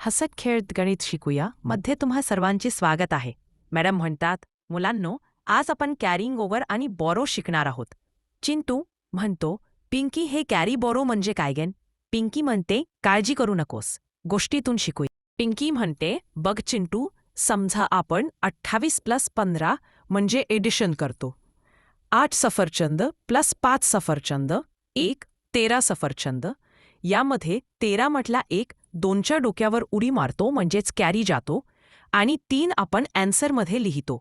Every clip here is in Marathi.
हसत खेळत गणित शिकूया मध्ये तुम्हा सर्वांचे स्वागत आहे. मॅडम म्हणतात, मुलांनो, आज आपण कॅरिंग ओव्हर आणि बॉरो शिकणार आहोत. चिंटू म्हणतो, पिंकी, हे कॅरी बॉरो म्हणजे काय गेन? पिंकी म्हणते, काळजी करू नकोस, गोष्टीतून शिकूया. पिंकी म्हणते, बघ चिंटू, समजा आपण 28+15 म्हणजे एडिशन करतो. 8 सफरचंद प्लस 5 सफरचंद 13 सफरचंद. यामध्ये 13 म्हटला 2च्या डोक्यावर उडी मारतो म्हणजेच कॅरी जातो आणि 3 आपण ॲन्सरमध्ये लिहितो.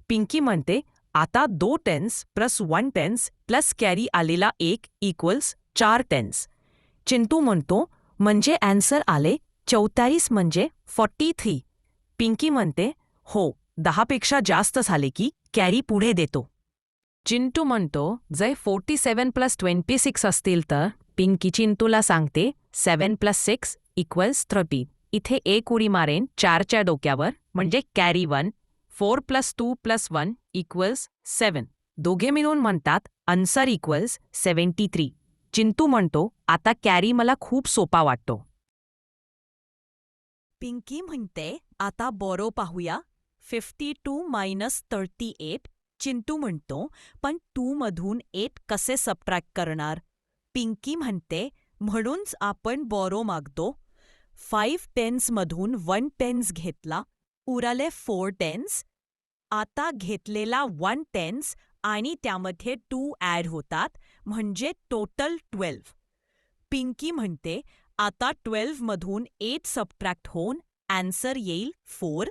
पिंकी म्हणते, आता 2 tens plus 1 tens plus carry आलेला 1 इक्वल्स 4 टेन्स. चिंटू म्हणतो, म्हणजे ॲन्सर आले 44 म्हणजे 43. पिंकी म्हणते, हो, 10पेक्षा जास्त झाले की कॅरी पुढे देतो. चिंटू म्हणतो, जर 47+26 असतील तर? पिंकी चिंटूला सांगते, 7+6 इक्वल्स 30. इथे 1 उडी मारेन 4च्या डोक्यावर म्हणजे कॅरी 1. 4+2+1 इक्वल्स 7. दोघे मिळून म्हणतात, आन्सर इक्वल्स 73. चिंटू म्हणतो, आता कॅरी मला खूप सोपा वाटतो. पिंकी म्हणते, आता बॉरो पाहूया. 52 - 38. चिंटू म्हणतो, पण 2 मधून 8 कसे सबट्रॅक्ट करणार? पिंकी म्हणते, म्हणूनच आपण बॉरो मागतो. 5 टेन्समधून 1 टेन्स घेतला, उरले 4 टेन्स. आता घेतलेला 1 टेन्स आणि त्यामध्ये 2 ॲड होतात म्हणजे टोटल 12. पिंकी म्हणते, आता 12मधून 8 सबट्रॅक्ट होऊन ॲन्सर येईल 4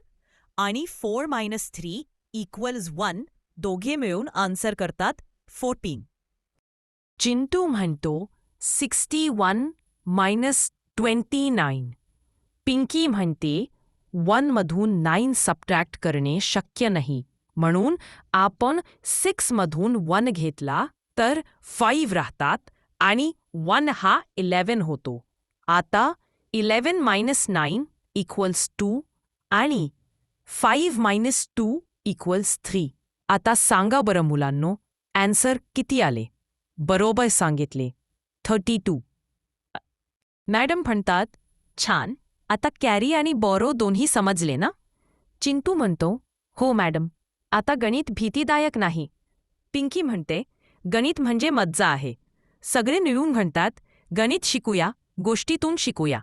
आणि 4 - 3 इक्वल्स 1. दोघे मिळून आन्सर करतात 14. चिंटू म्हणतो, 61 - 29. पिंकी म्हणते, 1 मधून 9 सबट्रॅक्ट करणे शक्य नाही, म्हणून आपण 6 मधून 1 घेतला तर 5 राहतात आणि 1 हा 11 होतो. आता 11 - 9 इक्वल्स 2 आणि 5 - 2 इक्वल्स 3. आता सांगा बरं मुलांनो, ॲन्सर किती आले? बरोबर सांगितले, 32. मॅडम म्हणतात, छान, आता कॅरी आणि बॉरो दोन्ही समजले ना? चिंटू म्हणतो, हो मॅडम, आता गणित भीतीदायक नाही. पिंकी म्हणते, गणित म्हणजे मज्जा आहे. सगळे मिळून म्हणतात, गणित शिकूया, गोष्टीतून शिकूया.